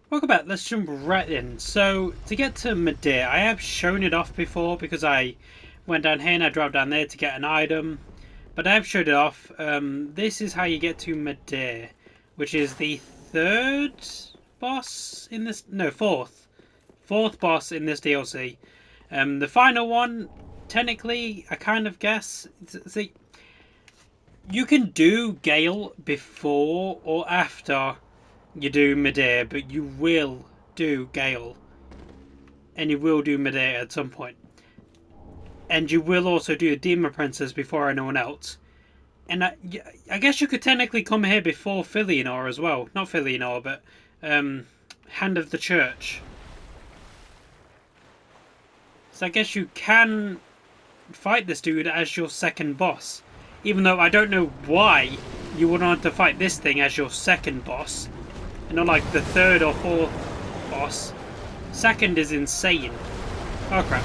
Welcome back, let's jump right in. So, to get to Midir, I have shown it off before because I went down here and I dropped down there to get an item. But I have showed it off. This is how you get to Midir, which is the third boss in this... No, fourth. Fourth boss in this DLC. The final one, technically, I kind of guess... See, you can do Gale before or after you do Midir, but you will do Gale. And you will do Midir at some point. And you will also do the Demon Princess before anyone else. And I guess you could technically come here before Filianor as well. Not Filianor, but Hand of the Church. So I guess you can fight this dude as your second boss. Even though I don't know why you would want to fight this thing as your second boss. And not like the third or fourth boss. Second is insane. Oh crap.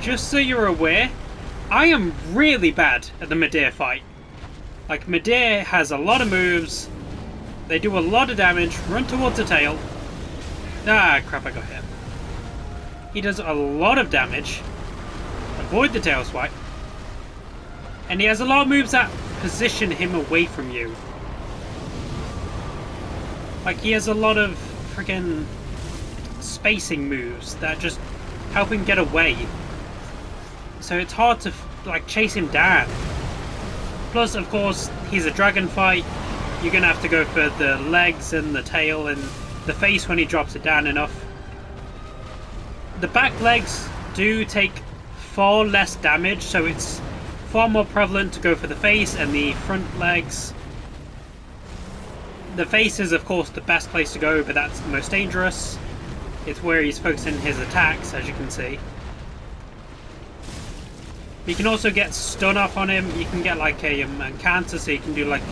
Just so you're aware, I am really bad at the Midir fight. Like, Midir has a lot of moves. They do a lot of damage. Run towards the tail. Ah, crap, I got hit. He does a lot of damage. Avoid the tail swipe. And he has a lot of moves that position him away from you. Like, he has a lot of freaking spacing moves that just help him get away. So it's hard to, like, chase him down. Plus, of course, he's a dragon fight. You're going to have to go for the legs and the tail and the face when he drops it down enough. The back legs do take far less damage, so it's far more prevalent to go for the face and the front legs. The face is, of course, the best place to go, but that's the most dangerous. It's where he's focusing his attacks, as you can see. You can also get stun off on him. You can get like a counter, so you can do like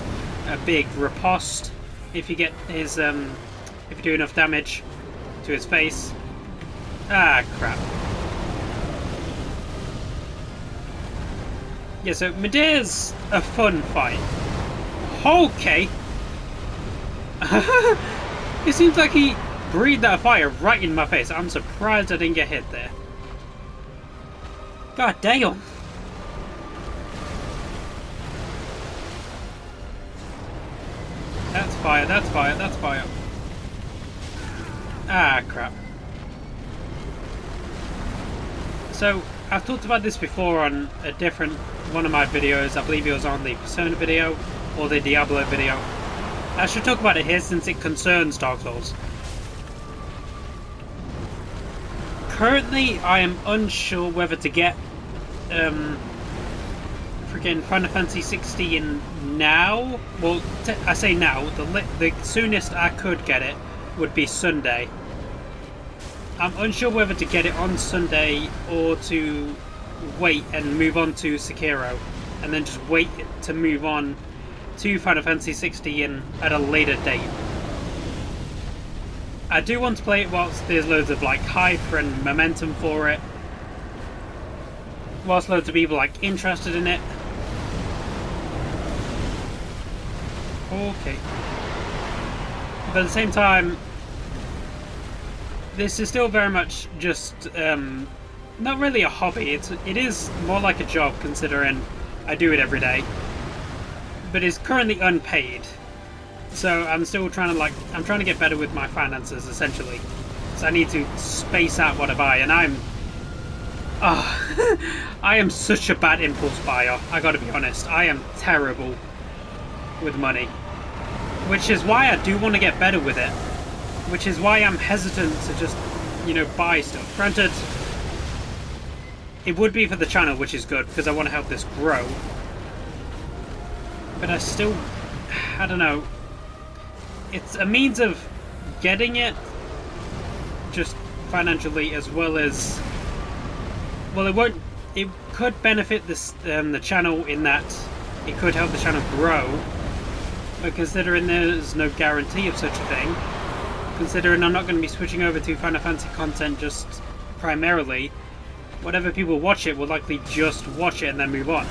a big riposte if you get his if you do enough damage to his face. Ah, crap. Yeah, so Midir's a fun fight. Okay. It seems like he breathed that fire right in my face. I'm surprised I didn't get hit there. God damn. That's fire, that's fire, that's fire. Ah, crap. So, I've talked about this before on a different one of my videos. I believe it was on the Persona video or the Diablo video. I should talk about it here since it concerns Dark Souls. Currently, I am unsure whether to get freaking Final Fantasy 16 now. Well, I say now. The soonest I could get it would be Sunday. I'm unsure whether to get it on Sunday or to wait and move on to Sekiro, and then just wait to move on to Final Fantasy 16 at a later date. I do want to play it whilst there's loads of like hype and momentum for it, whilst loads of people like interested in it. Okay. But at the same time, this is still very much just not really a hobby. It is more like a job, considering I do it every day. But it's currently unpaid, so I'm still trying to I'm trying to get better with my finances essentially. So I need to space out what I buy, and I am such a bad impulse buyer. I got to be honest. I am terrible with money, which is why I do want to get better with it. Which is why I'm hesitant to just, buy stuff. Granted, it would be for the channel, which is good, because I want to help this grow. But I don't know. It's a means of getting it, just financially, as well as... Well, it could benefit this the channel in that it could help the channel grow. But considering there's no guarantee of such a thing, considering I'm not going to be switching over to Final Fantasy content just primarily, whatever people watch it will likely just watch it and then move on.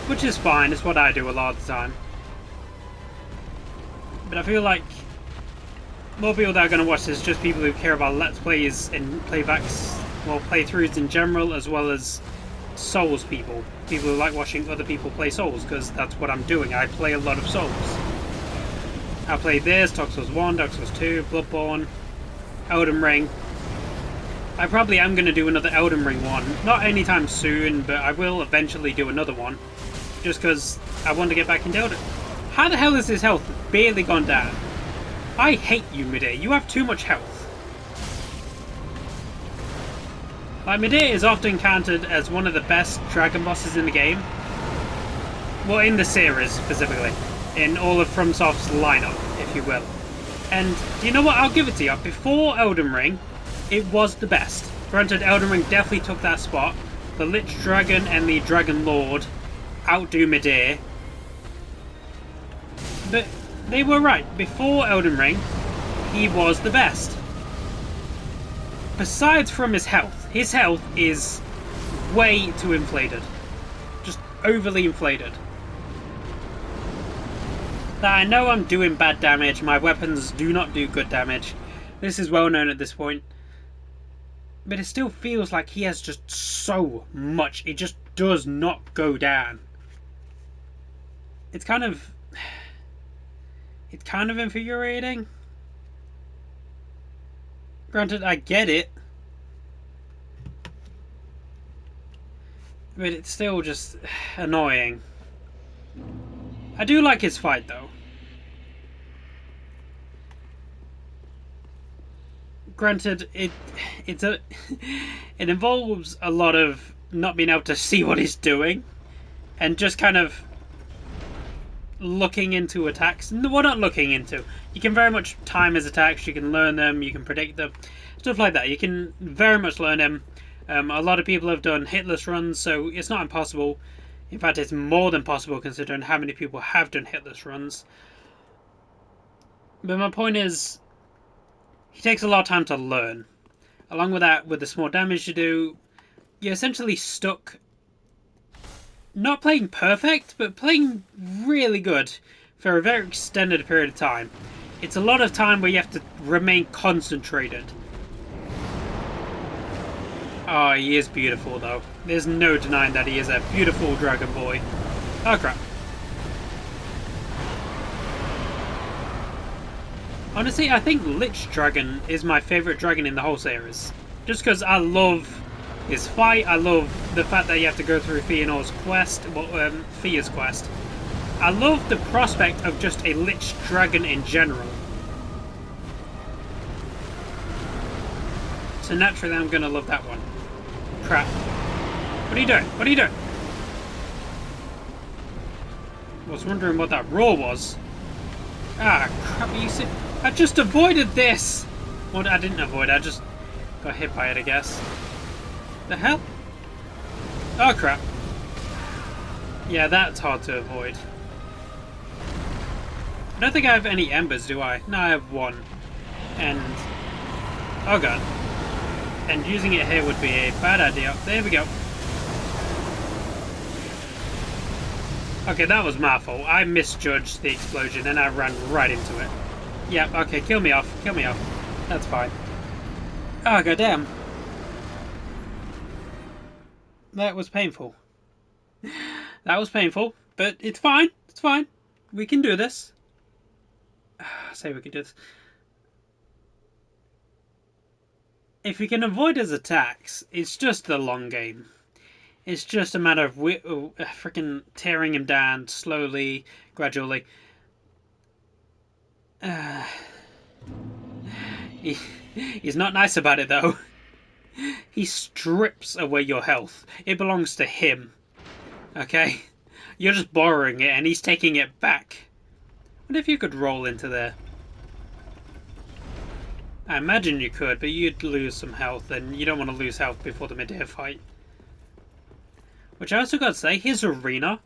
Which is fine, it's what I do a lot of the time. But I feel like more people that are going to watch this, just people who care about Let's Plays and playbacks, well, playthroughs in general, as well as Souls people. People who like watching other people play Souls, because that's what I'm doing. I play a lot of Souls. I played this, Dark Souls 1, Dark Souls 2, Bloodborne, Elden Ring. I probably am going to do another Elden Ring one. Not anytime soon, but I will eventually do another one. Just because I want to get back into Elden. How the hell is his health barely gone down? I hate you, Midir. You have too much health. Like, Midir is often counted as one of the best dragon bosses in the game. Well, in the series, specifically. In all of FromSoft's lineup, if you will. And, do you know what? I'll give it to you. Before Elden Ring, it was the best. Granted, Elden Ring definitely took that spot. The Lich Dragon and the Dragon Lord outdo Midir. But they were right. Before Elden Ring, he was the best. Besides from his health is way too inflated. Just overly inflated. That I know I'm doing bad damage. My weapons do not do good damage. This is well known at this point. But it still feels like he has just so much. It just does not go down. It's kind of infuriating. Granted, I get it. But it's still just annoying. I do like his fight, though. Granted, it involves a lot of not being able to see what he's doing. And just kind of looking into attacks. Well, not looking into. You can very much time his attacks. You can learn them. You can predict them. Stuff like that. You can very much learn them. A lot of people have done hitless runs, so it's not impossible. In fact, it's more than possible considering how many people have done hitless runs. But my point is, he takes a lot of time to learn. Along with that, with the small damage you do, you're essentially stuck not playing perfect, but playing really good for a very extended period of time. It's a lot of time where you have to remain concentrated. Oh, he is beautiful, though. There's no denying that he is a beautiful dragon boy. Oh, crap. Honestly, I think Lich Dragon is my favourite dragon in the whole series. Just because I love his fight, I love the fact that you have to go through Fëanor's quest, well, Fia's quest. I love the prospect of just a Lich Dragon in general. So naturally I'm going to love that one. Crap. What are you doing? What are you doing? I was wondering what that roar was. Ah, crap, you see? I just avoided this! Well, I didn't avoid, I just got hit by it, I guess. The hell? Oh, crap. Yeah, that's hard to avoid. I don't think I have any embers, do I? No, I have one. And... oh, God. And using it here would be a bad idea. There we go. Okay, that was my fault. I misjudged the explosion and I ran right into it. Yep, okay, kill me off. Kill me off. That's fine. Oh, goddamn. That was painful. That was painful, but it's fine. It's fine. We can do this. I say we can do this. If we can avoid his attacks, it's just the long game. It's just a matter of freaking tearing him down slowly, gradually. He's not nice about it, though. He strips away your health. It belongs to him. Okay? You're just borrowing it, and he's taking it back. What if you could roll into there? I imagine you could, but you'd lose some health, and you don't want to lose health before the Midir fight. Which I also got to say, his arena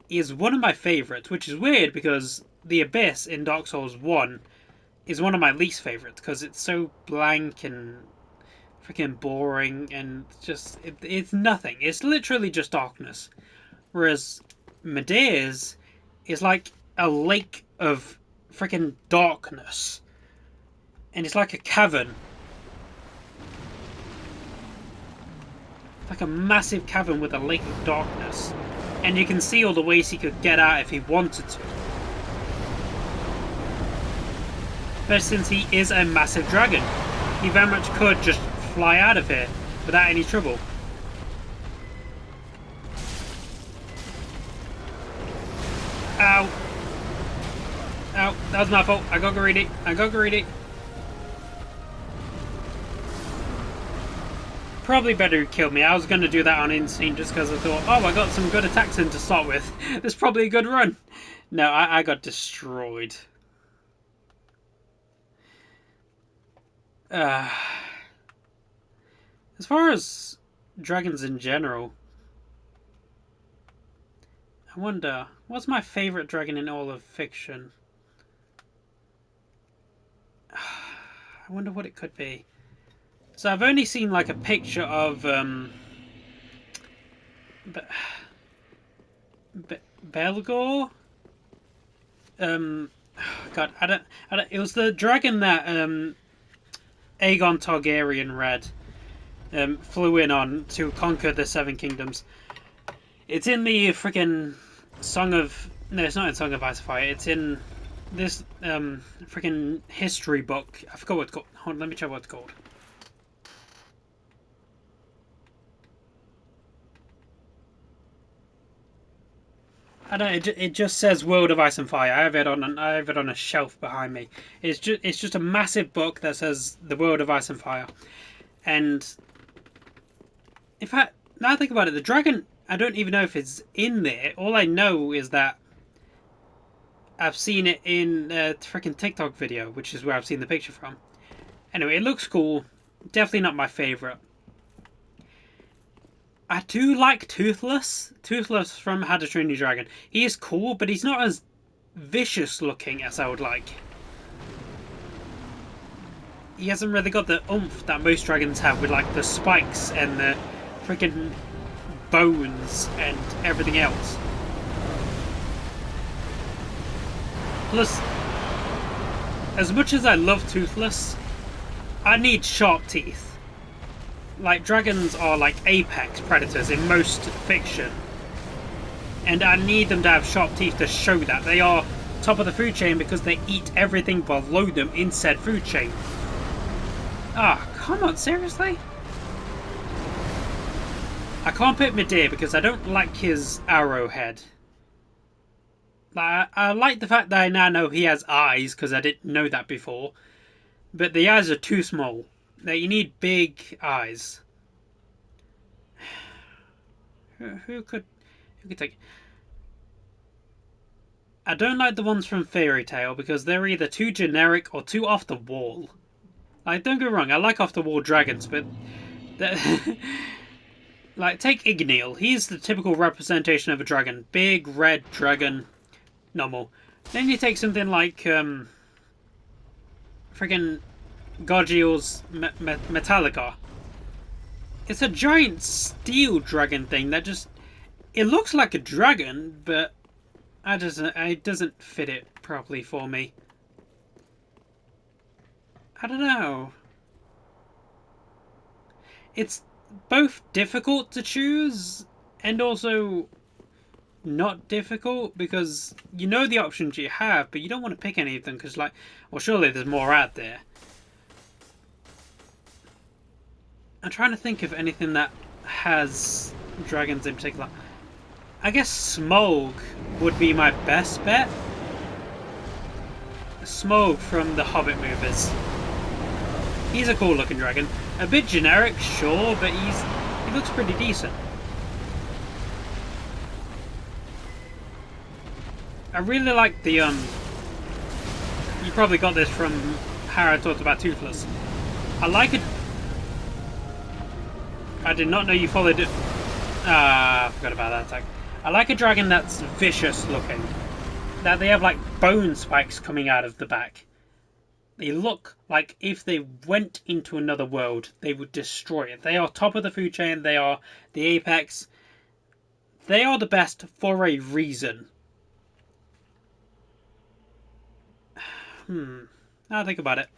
is one of my favourites, which is weird because the Abyss in Dark Souls 1 is one of my least favourites because it's so blank and freaking boring and just, it's nothing. It's literally just darkness. Whereas Midir's is like a lake of freaking darkness. And it's like a cavern. Like a massive cavern with a lake of darkness. And you can see all the ways he could get out if he wanted to. But since he is a massive dragon, he very much could just fly out of here without any trouble. Ow. Ow, that was my fault. I got greedy. I got greedy. Probably better he killed me. I was going to do that on instinct just because I thought, oh, I got some good attacks in to start with. This is probably a good run. No, I got destroyed. As far as dragons in general, I wonder, what's my favourite dragon in all of fiction? I wonder what it could be. So I've only seen like a picture of Belgor. God, I don't. It was the dragon that Aegon Targaryen flew in on to conquer the Seven Kingdoms. It's in the freaking Song of... No, it's not in Song of Ice and Fire. It's in this freaking history book. I forgot what it's called. Hold on, let me check what it's called. I don't know, it just says World of Ice and Fire. I have it on a shelf behind me. It's just a massive book that says the World of Ice and Fire. And in fact, now I think about it, the dragon, I don't even know if it's in there. All I know is that I've seen it in a freaking TikTok video, which is where I've seen the picture from. Anyway, it looks cool. Definitely not my favourite. I do like Toothless. Toothless from How to Train Your Dragon. He is cool, but he's not as vicious looking as I would like. He hasn't really got the oomph that most dragons have with like the spikes and the freaking bones and everything else. Plus, as much as I love Toothless, I need sharp teeth. Like, dragons are like apex predators in most fiction. And I need them to have sharp teeth to show that. They are top of the food chain because they eat everything below them in said food chain. Ah, come on, seriously? I can't pick Midir because I don't like his arrowhead. I like the fact that I now know he has eyes because I didn't know that before. But the eyes are too small. You need big eyes. Who could take it? I don't like the ones from Fairy Tail because they're either too generic or too off the wall. Like, don't get me wrong, I like off the wall dragons, but like, take Igneel. He's the typical representation of a dragon. Big red dragon, normal. Then you take something like friggin' Gargiel's Metallica. It's a giant steel dragon thing that just... It looks like a dragon, but it doesn't fit it properly for me. I don't know. It's both difficult to choose and also not difficult because you know the options you have, but you don't want to pick any of them because, like, well, surely there's more out there. I'm trying to think of anything that has dragons in particular. I guess Smaug would be my best bet. Smaug from the Hobbit movies. He's a cool looking dragon. A bit generic, sure, but he looks pretty decent. I really like the you probably got this from how I talked about Toothless. I like it. I did not know you followed it. I forgot about that attack. I like a dragon that's vicious looking. That they have like bone spikes coming out of the back. They look like if they went into another world, they would destroy it. They are top of the food chain. They are the apex. They are the best for a reason. I'll think about it.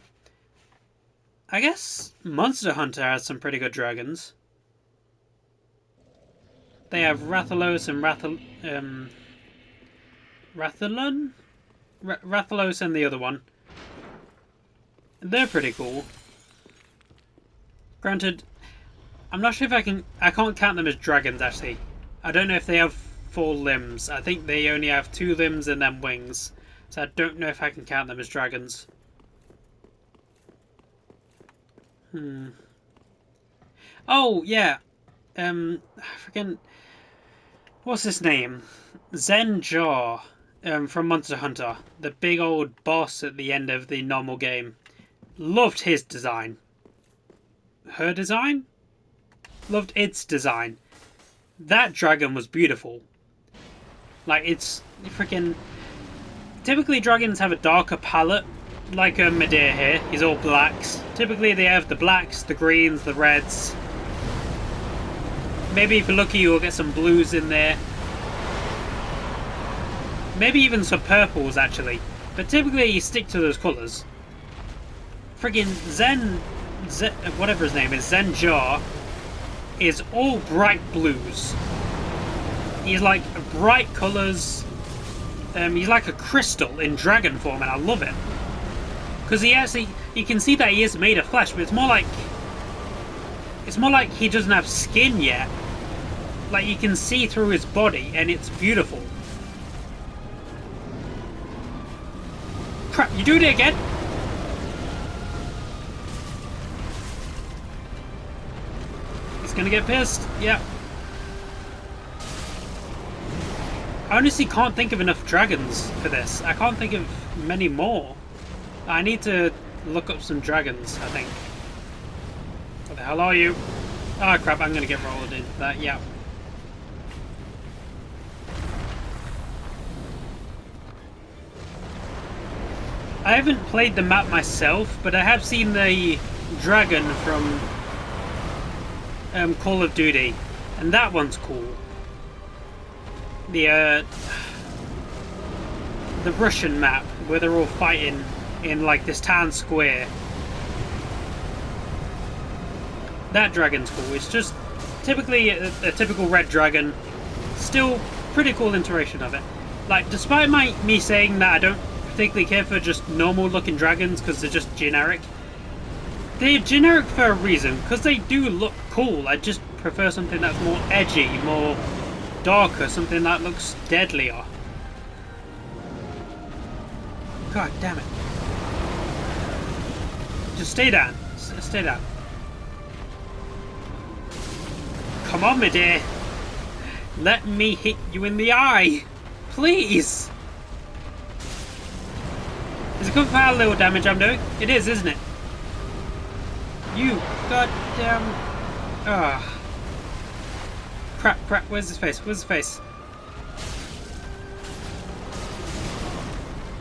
I guess Monster Hunter has some pretty good dragons. They have Rathalos and Rathalon? Rathalos and the other one. They're pretty cool. Granted, I'm not sure if I can't count them as dragons, actually. I don't know if they have 4 limbs. I think they only have 2 limbs and then wings. So I don't know if I can count them as dragons. Oh, yeah. Freaking... What's his name? Zen Jaw from Monster Hunter. The big old boss at the end of the normal game. Loved his design. Her design? Loved its design. That dragon was beautiful. Like, it's freaking... Typically, dragons have a darker palette. Like Midir here. He's all blacks. Typically, they have the blacks, the greens, the reds. Maybe if you're lucky, you'll get some blues in there. Maybe even some purples, actually. But typically, you stick to those colours. Friggin' Zen, whatever his name is, Zen Jar, is all bright blues. He's like bright colours. He's like a crystal in dragon form, and I love it. Because you can see that he is made of flesh, but it's more like he doesn't have skin yet. Like, you can see through his body, and it's beautiful. Crap, you doing it again? He's gonna get pissed. Yep. I honestly can't think of enough dragons for this. I can't think of many more. I need to look up some dragons, I think. What the hell are you? Oh crap, I'm gonna get rolled into that, yeah. I haven't played the map myself, but I have seen the dragon from Call of Duty, and that one's cool. The Russian map, where they're all fighting in like this town square. That dragon's cool. It's just typically a typical red dragon. Still pretty cool iteration of it. Like, despite me saying that I don't particularly care for just normal looking dragons because they're just generic. They're generic for a reason, because they do look cool. I just prefer something that's more edgy, more darker, something that looks deadlier. God damn it. Just stay down. Stay down. Come on, Midir. Let me hit you in the eye. Please. Is it good for how little damage I'm doing? It is, isn't it? You goddamn... Ah. Crap, crap. Where's his face? Where's his face?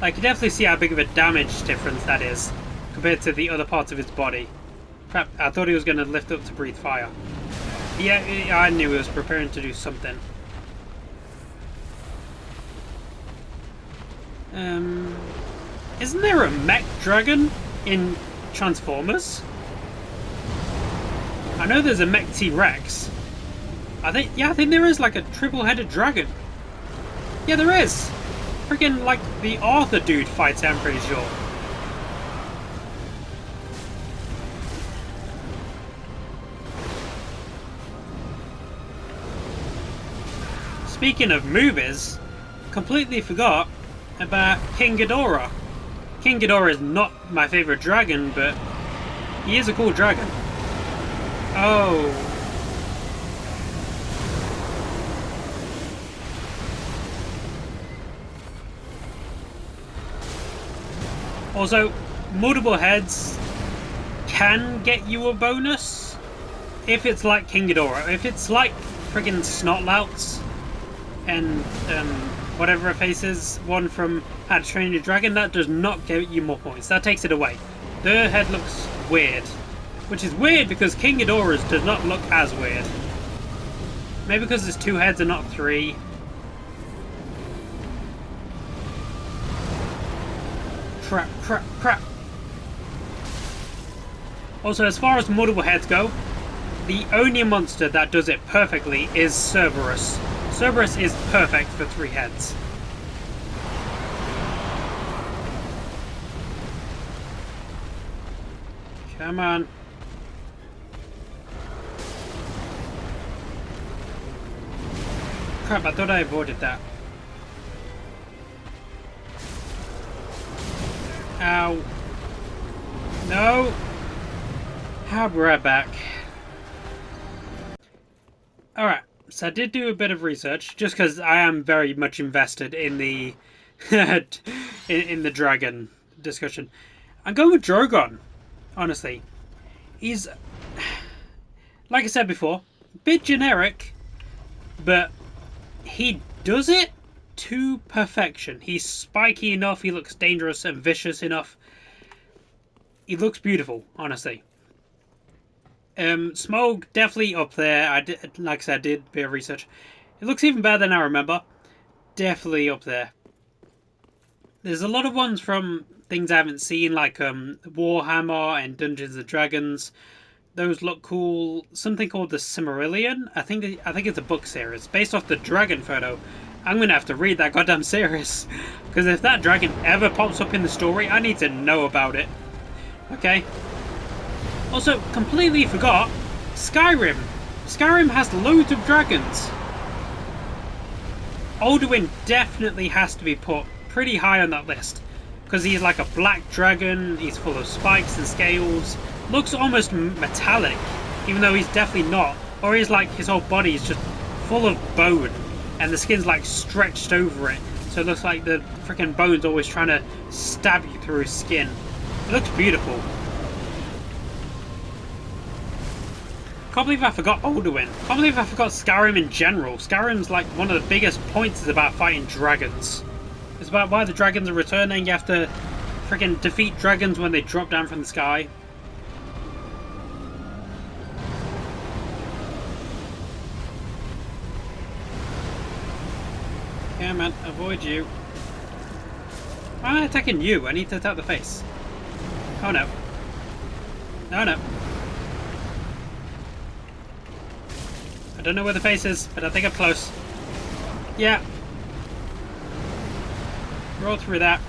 I can definitely see how big of a damage difference that is compared to the other parts of his body. Crap, I thought he was going to lift up to breathe fire. Yeah, I knew he was preparing to do something. Isn't there a mech dragon in Transformers? I know there's a mech T-Rex. I think there is like a triple-headed dragon. Yeah, there is. Freaking like the Arthur dude fights it, I'm pretty sure. Speaking of movies, completely forgot about King Ghidorah. King Ghidorah is not my favourite dragon, but he is a cool dragon. Oh. Also, multiple heads can get you a bonus if it's like King Ghidorah. If it's like friggin' Snotlouts and whatever her face is, one from How to Train Your Dragon, that does not give you more points. That takes it away. Their head looks weird. Which is weird because King Ghidorah's does not look as weird. Maybe because there's 2 heads and not 3. Crap, crap, crap. Also, as far as multiple heads go, the only monster that does it perfectly is Cerberus. Cerberus is perfect for 3 heads. Come on. Crap, I thought I avoided that. Ow. No. I'll be right back. Alright, so I did do a bit of research, just because I am very much invested in the in the dragon discussion. I'm going with Drogon, honestly. He's, like I said before, a bit generic, but he does it to perfection. He's spiky enough, he looks dangerous and vicious enough. He looks beautiful, honestly. Smoke definitely up there. Like I said, I did a bit of research. It looks even better than I remember. Definitely up there. There's a lot of ones from things I haven't seen, like Warhammer and Dungeons and Dragons. Those look cool. Something called the Silmarillion. I think it's a book series based off the dragon photo. I'm gonna have to read that goddamn series, because if that dragon ever pops up in the story, I need to know about it. Okay. Also, completely forgot, Skyrim. Skyrim has loads of dragons. Alduin definitely has to be put pretty high on that list, because he's like a black dragon, he's full of spikes and scales, looks almost metallic, even though he's definitely not. Or he's like, his whole body is just full of bone, and the skin's like stretched over it, so it looks like the freaking bone's always trying to stab you through his skin. It looks beautiful. Can't believe I forgot Alduin. Can't believe I forgot Skyrim in general. Skyrim's like one of the biggest points is about fighting dragons. It's about why the dragons are returning. You have to freaking defeat dragons when they drop down from the sky. Yeah, man, avoid you. Why am I attacking you? I need to attack the face. Oh no. No, no. I don't know where the face is, but I think I'm close. Yeah. Roll through that.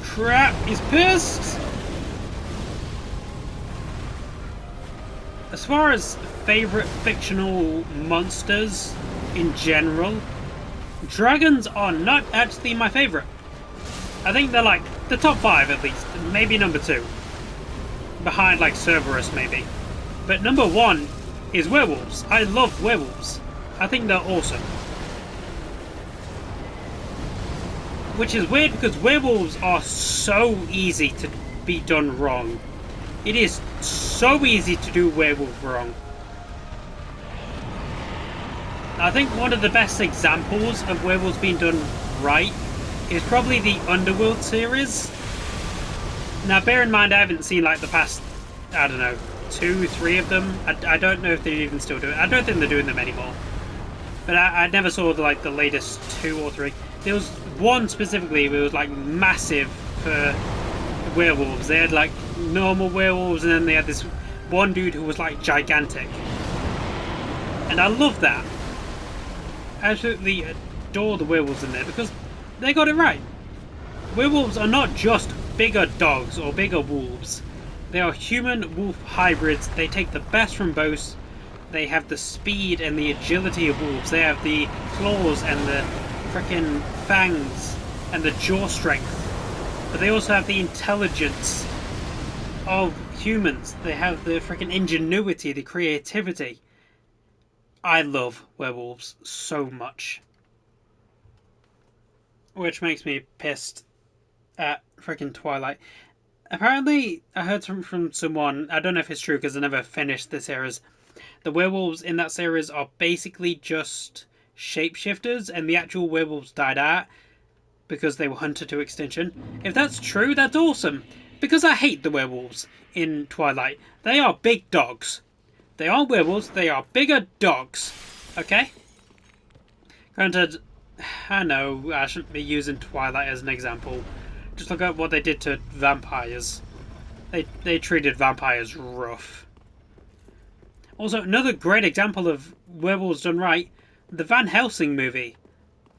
Crap, he's pissed! As far as favourite fictional monsters in general, dragons are not actually my favourite. I think they're like the top 5 at least, maybe number 2. Behind like Cerberus maybe. But number 1 is werewolves. I love werewolves. I think they're awesome. Which is weird because werewolves are so easy to be done wrong. It is so easy to do werewolf wrong. I think one of the best examples of werewolves being done right is probably the Underworld series. Now bear in mind I haven't seen like the past, I don't know, 2, 3 of them. I don't know if they even still do it. I don't think they're doing them anymore. But I never saw the latest 2 or 3. There was one specifically where it was like massive for werewolves. They had like normal werewolves and then they had this one dude who was like gigantic. And I love that. I absolutely adore the werewolves in there because they got it right. Werewolves are not just bigger dogs or bigger wolves. They are human-wolf hybrids. They take the best from both. They have the speed and the agility of wolves. They have the claws and the frickin' fangs and the jaw strength. But they also have the intelligence of humans. They have the frickin' ingenuity, the creativity. I love werewolves so much. Which makes me pissed at frickin' Twilight. Apparently, I heard from someone, I don't know if it's true because I never finished the series, the werewolves in that series are basically just shapeshifters and the actual werewolves died out because they were hunted to extinction. If that's true, that's awesome. Because I hate the werewolves in Twilight. They are big dogs. They aren't werewolves, they are bigger dogs. Okay? Granted, I know I shouldn't be using Twilight as an example. Just look at what they did to vampires. They treated vampires rough. Also, another great example of werewolves done right, the Van Helsing movie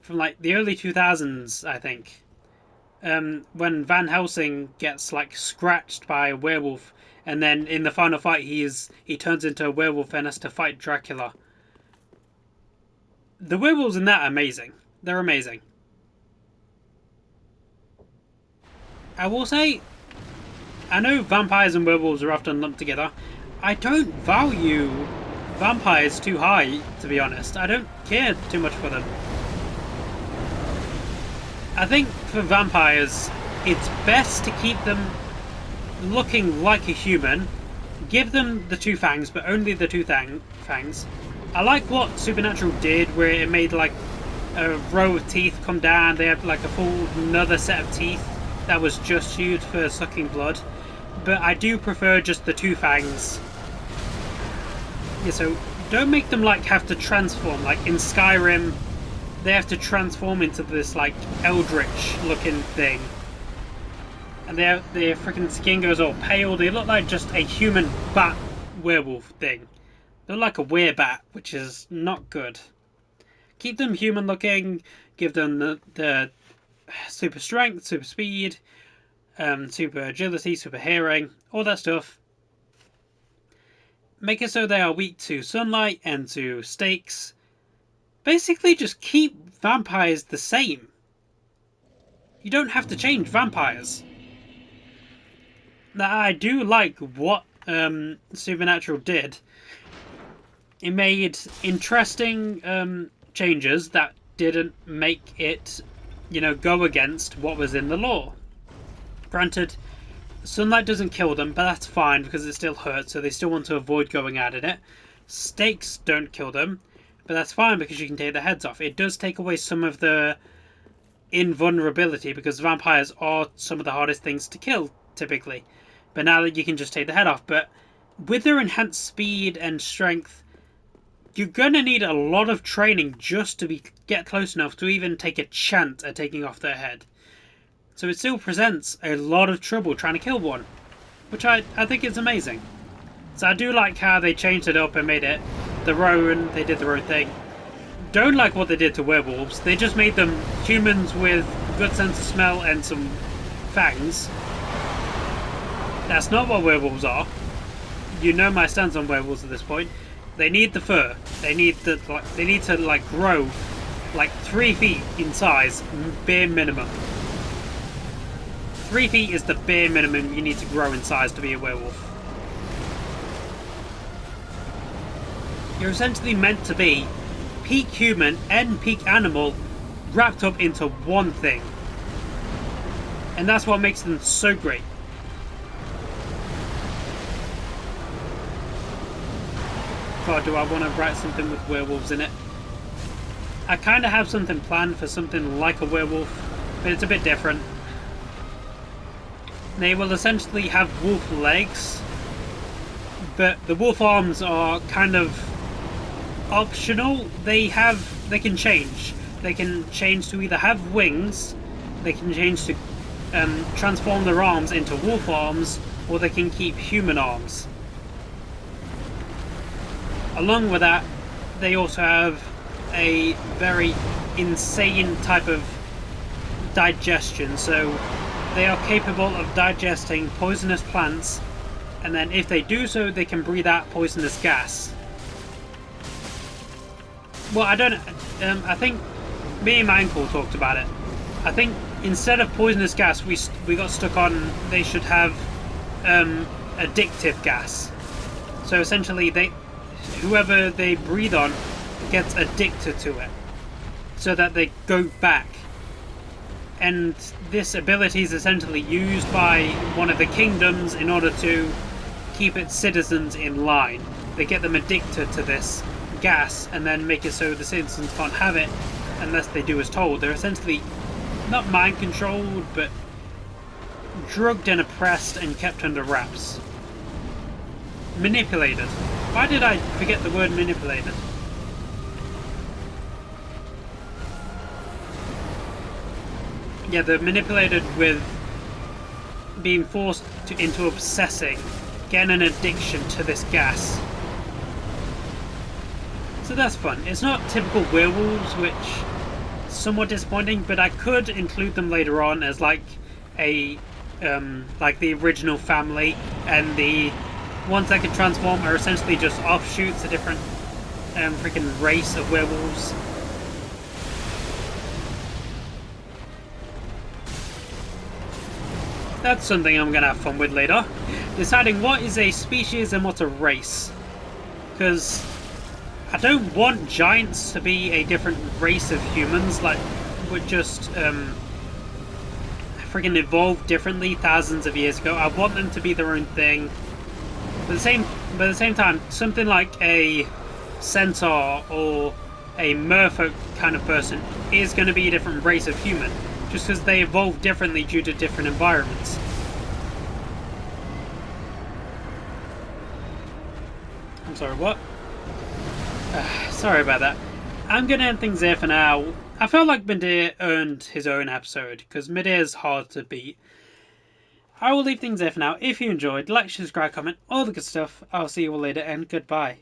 from like the early 2000s, I think. When Van Helsing gets like scratched by a werewolf, and then in the final fight he turns into a werewolf and has to fight Dracula. The werewolves in that are amazing. They're amazing. I will say, I know vampires and werewolves are often lumped together. I don't value vampires too high, to be honest. I don't care too much for them. I think for vampires, it's best to keep them looking like a human. Give them the two fangs, but only the two fangs. I like what Supernatural did, where it made like a row of teeth come down. They have like a full another set of teeth that was just used for sucking blood. But I do prefer just the two fangs. Yeah, so don't make them like have to transform. Like in Skyrim, they have to transform into this like eldritch looking thing. And their freaking skin goes all pale. They look like just a human bat werewolf thing. They look like a werebat, which is not good. Keep them human looking. Give them the super strength, super speed, super agility, super hearing, all that stuff. Make it so they are weak to sunlight and to stakes. Basically just keep vampires the same. You don't have to change vampires. Now, I do like what Supernatural did. It made interesting changes that didn't make it, go against what was in the lore. Granted, sunlight doesn't kill them, but that's fine because it still hurts, so they still want to avoid going out in it. Stakes don't kill them, but that's fine because you can take their heads off. It does take away some of the invulnerability because vampires are some of the hardest things to kill, typically. But now that you can just take the head off. But with their enhanced speed and strength, you're going to need a lot of training just to get close enough to even take a chance at taking off their head. So it still presents a lot of trouble trying to kill one, which I think is amazing. So I do like how they changed it up and made it their own. They did their own thing. Don't like what they did to werewolves. They just made them humans with good sense of smell and some fangs. That's not what werewolves are. You know my stance on werewolves at this point. They need the fur. They need to grow like 3 feet in size, bare minimum. 3 feet is the bare minimum you need to grow in size to be a werewolf. You're essentially meant to be peak human and peak animal wrapped up into one thing. And that's what makes them so great. God, do I want to write something with werewolves in it? I kind of have something planned for something like a werewolf, but it's a bit different. They will essentially have wolf legs, but the wolf arms are kind of optional. They can change. They can change to either have wings, they can change to transform their arms into wolf arms, or they can keep human arms. Along with that, they also have a very insane type of digestion, so they are capable of digesting poisonous plants, and then if they do so, they can breathe out poisonous gas. Well, I think me and my uncle talked about it. I think instead of poisonous gas, we got stuck on they should have addictive gas. So essentially, whoever they breathe on gets addicted to it, so that they go back. And this ability is essentially used by one of the kingdoms in order to keep its citizens in line. They get them addicted to this gas and then make it so the citizens can't have it unless they do as told. They're essentially not mind controlled, but drugged and oppressed and kept under wraps. Manipulated. Why did I forget the word manipulated? Yeah, they're manipulated with being forced into obsessing, getting an addiction to this gas. So that's fun. It's not typical werewolves, which is somewhat disappointing, but I could include them later on as like a like the original family, and the ones that can transform are essentially just offshoots, a different freaking race of werewolves. That's something I'm gonna have fun with later. Deciding what is a species and what's a race. Because I don't want giants to be a different race of humans, like, would just freaking evolved differently thousands of years ago. I want them to be their own thing. But at the same time, something like a centaur or a merfolk kind of person is going to be a different race of human, just because they evolve differently due to different environments. I'm sorry, what? Sorry about that. I'm going to end things there for now. I felt like Midir earned his own episode, because Midir is hard to beat. I will leave things there for now. If you enjoyed, like, subscribe, comment, all the good stuff. I'll see you all later, and goodbye.